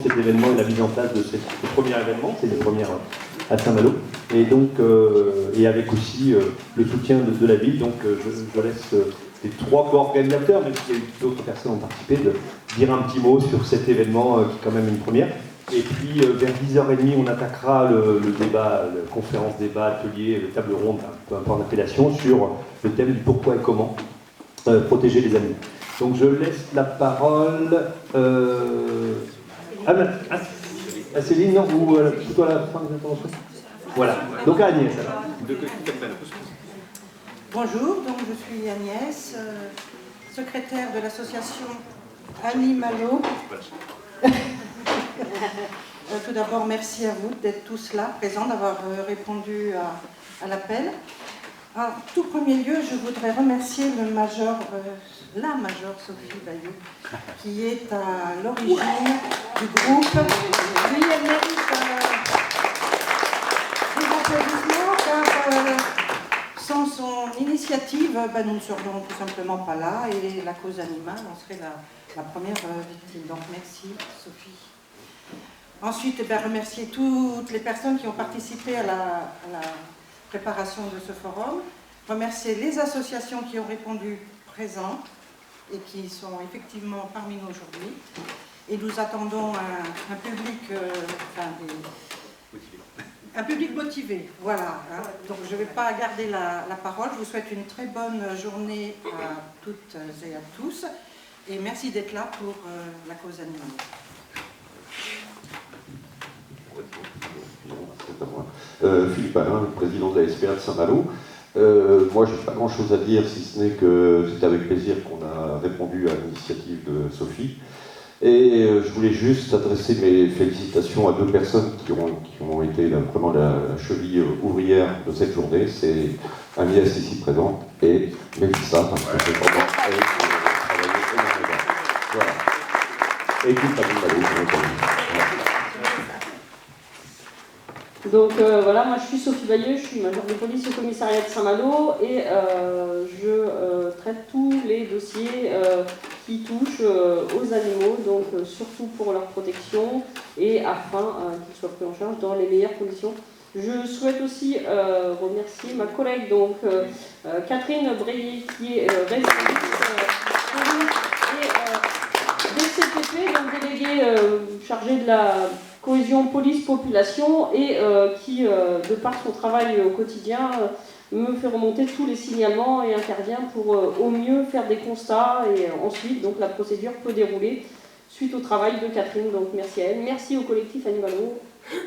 cet événement et la mise en place de ce premier événement, c'est le premier à Saint-Malo, et donc et avec aussi le soutien de la ville. Donc je laisse les trois co-organisateurs, même s'il y a eu d'autres personnes qui ont participé, de dire un petit mot sur cet événement qui est quand même une première. Et puis vers 10h30, on attaquera le débat, la conférence débat, atelier, le table ronde, peu importe l'appellation, sur le thème du pourquoi et comment protéger les animaux. Donc je laisse la parole à Céline, non, ou plutôt à la fin de l'intervention. Voilà, donc à Agnès alors. Bonjour, donc je suis Agnès, secrétaire de l'association Animalo. Tout d'abord, merci à vous d'être tous là, présents, d'avoir répondu à l'appel. En tout premier lieu, je voudrais remercier la major Sophie Bayou, qui est à l'origine du groupe. Oui, elle mérite des applaudissements, car sans son initiative, nous ne serions tout simplement pas là, et la cause animale en serait la première victime. Donc merci Sophie. Ensuite, remercier toutes les personnes qui ont participé à la préparation de ce forum, remercier les associations qui ont répondu présents et qui sont effectivement parmi nous aujourd'hui. Et nous attendons un public, un public motivé. Voilà. Hein. Donc je ne vais pas garder la parole. Je vous souhaite une très bonne journée à toutes et à tous. Et merci d'être là pour la cause animale. Philippe Alain, le président de la SPA de Saint-Malo. Moi, je n'ai pas grand-chose à dire, si ce n'est que c'est avec plaisir qu'on a répondu à l'initiative de Sophie. Et je voulais juste adresser mes félicitations à deux personnes qui ont été vraiment la cheville ouvrière de cette journée. C'est Agnès ici présente et Mélissa, parce que c'est vraiment elle qui a travaillé énormément. Voilà. Et tout à l'heure, Donc voilà, moi je suis Sophie Bayeux, je suis major de police au commissariat de Saint-Malo et je traite tous les dossiers qui touchent aux animaux, donc surtout pour leur protection et afin qu'ils soient pris en charge dans les meilleures conditions. Je souhaite aussi remercier ma collègue donc, Catherine Breillet qui est résidente et DCPP, donc déléguée chargée de la cohésion police-population et qui, de par son travail au quotidien, me fait remonter tous les signalements et intervient pour au mieux faire des constats et ensuite donc, la procédure peut dérouler suite au travail de Catherine. Donc merci à elle, merci au collectif Animalo,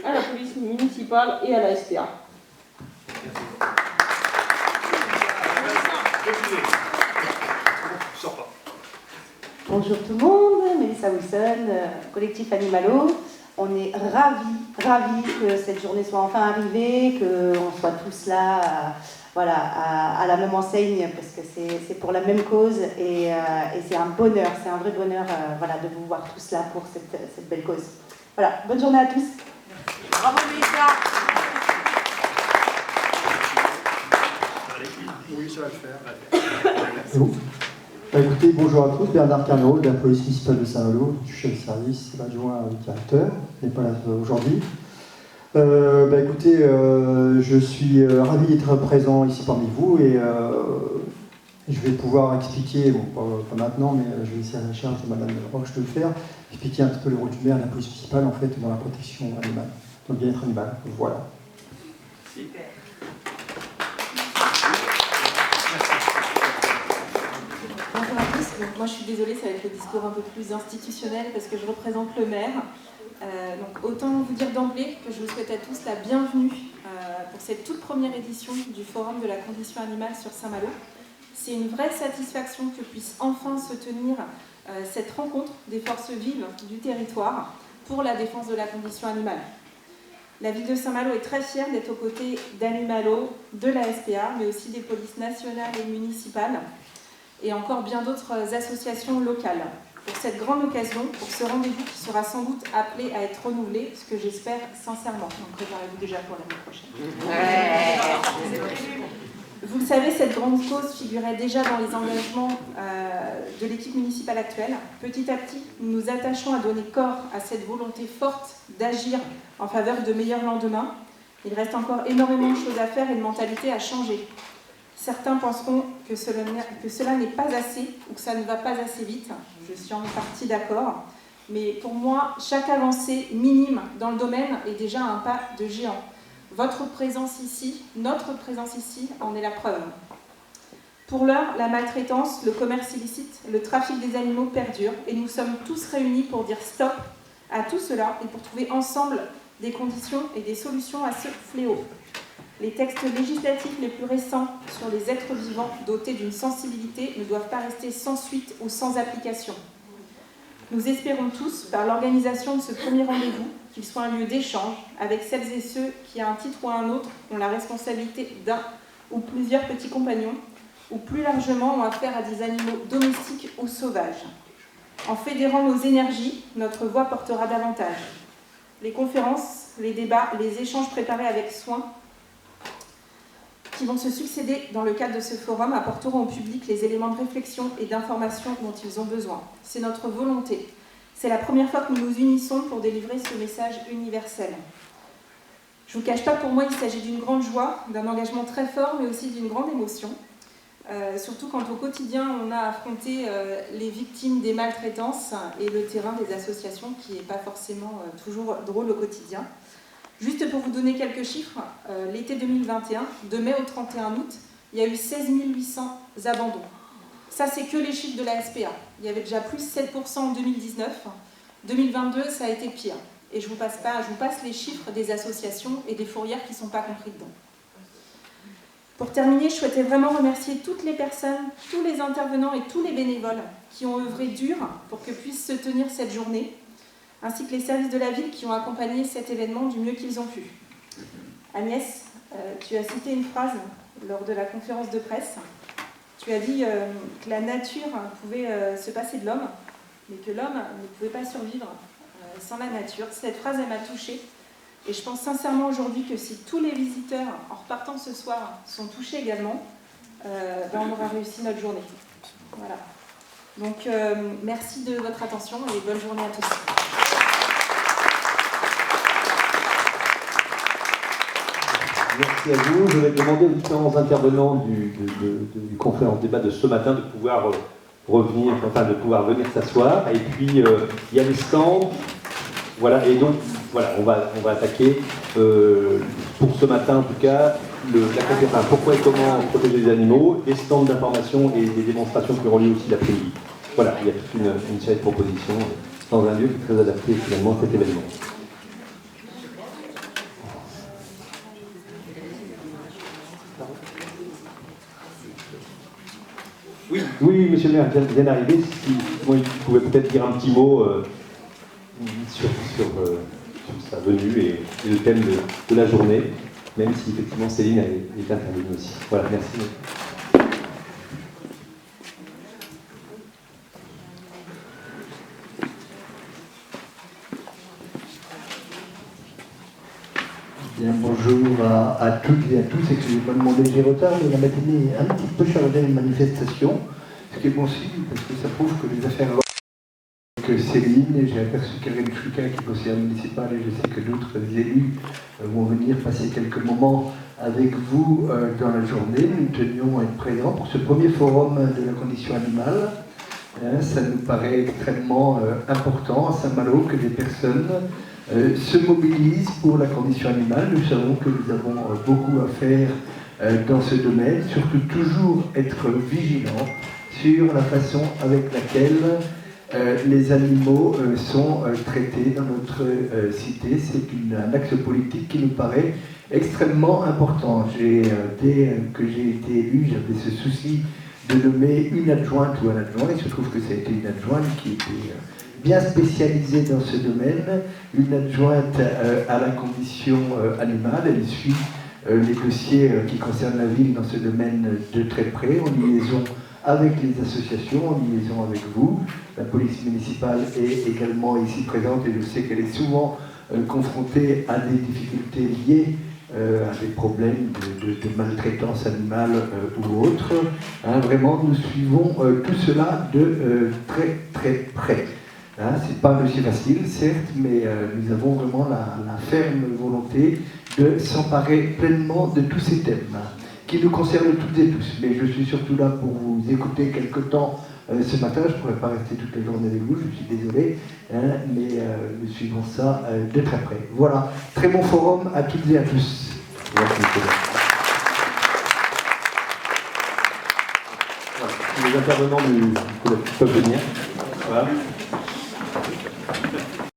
à la police municipale et à la SPA. Bonjour tout le monde, Mélissa Wilson, collectif Animalo. On est ravis que cette journée soit enfin arrivée, qu'on soit tous là à la même enseigne, parce que c'est pour la même cause et c'est un bonheur, c'est un vrai bonheur de vous voir tous là pour cette belle cause. Voilà, bonne journée à tous. Bravo Mélissa. Oui, ça va le faire. Écoutez, bonjour à tous, Bernard Carnot, de la police municipale de Saint-Malo, je suis chef de service, adjoint au directeur, je n'ai pas là aujourd'hui. Écoutez, je suis ravi d'être présent ici parmi vous et je vais pouvoir expliquer, bon, pas maintenant, mais je vais laisser à la charge de Madame Roche de le faire, expliquer un petit peu le rôle du maire et de la police municipale en fait dans la protection animale, dans le bien-être animal. Voilà. Super. Bonjour à tous. Donc, moi je suis désolée, ça va être le discours un peu plus institutionnel parce que je représente le maire. Donc autant vous dire d'emblée que je vous souhaite à tous la bienvenue pour cette toute première édition du Forum de la condition animale sur Saint-Malo. C'est une vraie satisfaction que puisse enfin se tenir cette rencontre des forces vives du territoire pour la défense de la condition animale. La ville de Saint-Malo est très fière d'être aux côtés d'Animalo, de la SPA, mais aussi des polices nationales et municipales, et encore bien d'autres associations locales. Pour cette grande occasion, pour ce rendez-vous qui sera sans doute appelé à être renouvelé, ce que j'espère sincèrement. Donc préparez-vous déjà pour l'année prochaine. Vous le savez, cette grande cause figurait déjà dans les engagements de l'équipe municipale actuelle. Petit à petit, nous nous attachons à donner corps à cette volonté forte d'agir en faveur de meilleurs lendemains. Il reste encore énormément de choses à faire et de mentalités à changer. Certains penseront que cela n'est pas assez ou que ça ne va pas assez vite. Je suis en partie d'accord. Mais pour moi, chaque avancée minime dans le domaine est déjà un pas de géant. Votre présence ici, notre présence ici, en est la preuve. Pour l'heure, la maltraitance, le commerce illicite, le trafic des animaux perdurent et nous sommes tous réunis pour dire stop à tout cela et pour trouver ensemble des conditions et des solutions à ce fléau. Les textes législatifs les plus récents sur les êtres vivants dotés d'une sensibilité ne doivent pas rester sans suite ou sans application. Nous espérons tous, par l'organisation de ce premier rendez-vous, qu'il soit un lieu d'échange avec celles et ceux qui, à un titre ou à un autre, ont la responsabilité d'un ou plusieurs petits compagnons, ou plus largement ont affaire à des animaux domestiques ou sauvages. En fédérant nos énergies, notre voix portera davantage. Les conférences, les débats, les échanges préparés avec soin qui vont se succéder dans le cadre de ce forum apporteront au public les éléments de réflexion et d'information dont ils ont besoin. C'est notre volonté. C'est la première fois que nous nous unissons pour délivrer ce message universel. Je ne vous cache pas, pour moi, il s'agit d'une grande joie, d'un engagement très fort, mais aussi d'une grande émotion. Surtout quand au quotidien, on a affronté les victimes des maltraitances et le terrain des associations, qui n'est pas forcément toujours drôle au quotidien. Juste pour vous donner quelques chiffres, l'été 2021, de mai au 31 août, il y a eu 16 800 abandons. Ça, c'est que les chiffres de la SPA. Il y avait déjà plus 7% en 2019. 2022, ça a été pire. Et je vous passe les chiffres des associations et des fourrières qui ne sont pas compris dedans. Pour terminer, je souhaitais vraiment remercier toutes les personnes, tous les intervenants et tous les bénévoles qui ont œuvré dur pour que puisse se tenir cette journée, ainsi que les services de la ville qui ont accompagné cet événement du mieux qu'ils ont pu. Agnès, tu as cité une phrase lors de la conférence de presse. Tu as dit que la nature pouvait se passer de l'homme, mais que l'homme ne pouvait pas survivre sans la nature. Cette phrase, elle m'a touchée. Et je pense sincèrement aujourd'hui que si tous les visiteurs, en repartant ce soir, sont touchés également, on aura réussi notre journée. Voilà. Donc, merci de votre attention et bonne journée à tous. Merci à vous. Je vais demander aux différents intervenants du conférence débat de ce matin de pouvoir de pouvoir venir s'asseoir. Et puis, il y a les stands. Voilà, et donc, voilà, on va attaquer, pour ce matin en tout cas, pourquoi et comment protéger les animaux, les stands d'information et des démonstrations qui auront lieu aussi l'après-midi. Voilà, il y a toute une série de propositions dans un lieu qui est très adapté finalement à cet événement. Oui, monsieur le maire vient d'arriver. Si il pouvait peut-être dire un petit mot sur sa venue et le thème de la journée, même si effectivement Céline est intervenue aussi. Voilà, merci. Bien, bonjour à toutes et à tous. Excusez-moi de mon léger retard, mais la matinée est un petit peu chargée de manifestations, ce qui est bon signe parce que ça prouve que les affaires avec Céline, et j'ai aperçu Karine Chouka qui est conseillère municipale et je sais que d'autres élus vont venir passer quelques moments avec vous dans la journée. Nous tenions à être présents pour ce premier forum de la condition animale. Ça nous paraît extrêmement important à Saint-Malo que des personnes se mobilisent pour la condition animale. Nous savons que nous avons beaucoup à faire dans ce domaine, surtout toujours être vigilants sur la façon avec laquelle les animaux sont traités dans notre cité. C'est un axe politique qui nous paraît extrêmement important. Dès que j'ai été élu, j'avais ce souci de nommer une adjointe ou un adjoint. Il se trouve que ça a été une adjointe qui était bien spécialisée dans ce domaine, une adjointe à la condition animale. Elle suit les dossiers qui concernent la ville dans ce domaine de très près, en liaison avec les associations, en liaison avec vous. La police municipale est également ici présente et je sais qu'elle est souvent confrontée à des difficultés liées à des problèmes de maltraitance animale ou autre. Hein, vraiment, nous suivons tout cela de très très près. Hein, c'est pas un dossier facile, certes, mais nous avons vraiment la ferme volonté de s'emparer pleinement de tous ces thèmes qui nous concernent toutes et tous. Mais je suis surtout là pour vous écouter quelque temps ce matin. Je ne pourrais pas rester toute la journée avec vous, je suis désolé, hein, mais nous suivons ça de très près. Voilà, très bon forum à toutes et à tous. Merci, les intervenants du collectif peuvent venir. Voilà.